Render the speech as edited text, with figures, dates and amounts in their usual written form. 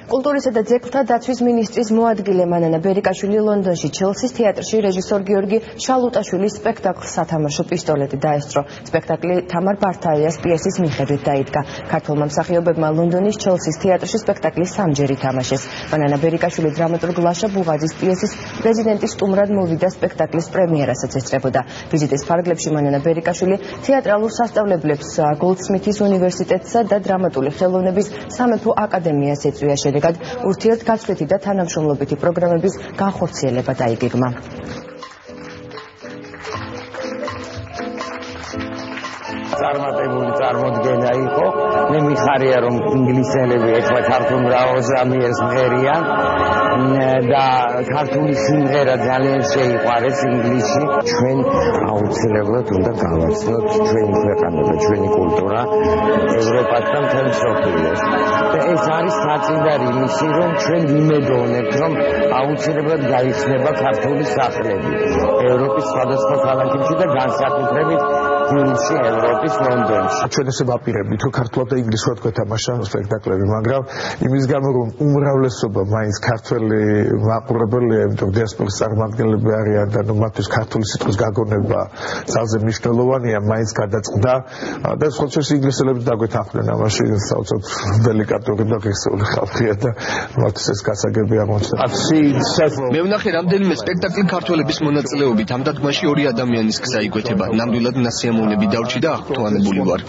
კულტურისა და ძეგლთა დაცვის მინისტრის მოადგილე მანანა ბერიკაშვილი ლონდონში ჩელსის თეატრში რეჟისორ გიორგი შალუტაშვილის სპექტაკლს სათამაშო პისტოლეტი დაესწრო. სპექტაკლი თამარ ბართაიას პიესის მიხედვით დაიდგა. ქართველმა მსახიობებმა ლონდონის ჩელსის თეატრში სპექტაკლი სამჯერ ითამაშეს. მანანა ბერიკაშვილი დრამატურგ ლაშა ბუღაძის პიესის პრეზიდენტის სტუმრად მოვიდა სპექტაკლის პრემიერასაც ესწრებოდა. ვიზიტის ფარგლებში მანანა ბერიკაშვილი თეატრალურ სასწავლებლებს გოლდსმითის უნივერსიტეტსა და დრამატული ხელოვნების სამეფო აკადემიას ეწვია. შედეგად ურთიერთგაცვლითი და თანამშრომლობითი პროგრამების განხორციელება დაიგეგმა. წარმატებული წარმოდგენა იყო. მე მიხარია რომ ინგლისელები ეხლა ქართულ მრავალჟანრს მღერიან და ქართული სიმღერა ძალიან შეიყვარეს ინგლისში. ჩვენ აუცილებლად უნდა გავაცნოთ ჩვენი ქვეყანა და ჩვენი კულტურა ევროპასთან მთელ მსოფლიოს. და ეს არის საწინდარი იმისი, რომ ჩვენ ვიმედოვნებთ, რომ აუცილებლად გაიხსნება ქართული სახლები ევროპის სხვადასხვა ქალაქებში და განსაკუთრებით ინგლისში, ევროპის ლონდონში. ჩვენ ესე ვაპირებთ, რომ ქართულად და ინგლისურად გვეთამაშა სპექტაკლები, მაგრამ იმის გამო, რომ უმრავლესობა მაინც ქართველი მაყურებელია, იმიტომ დიასპორის წარმომადგენლები არიან და მათთვის ქართული სიტყვის გაგონება ძალზე მნიშვნელოვანია, მაინც გადაწყდა და სხვა შორის ინგლისელები დაგვეთანხმდნენ ამაში, საოცრად დელიკატური და ღირსეული ხალხია და მათთვის ეს გასაგები აღმოჩნდა. მე ვნახე რამდენიმე სპექტაკლი ქართველების მონაწილეობით. ამ დადგმაში ორი ადამიანის გზა იკვეთება. ნამდვილად ნასიამოვნები დავრჩი და აღფრთოვანებული ვარ.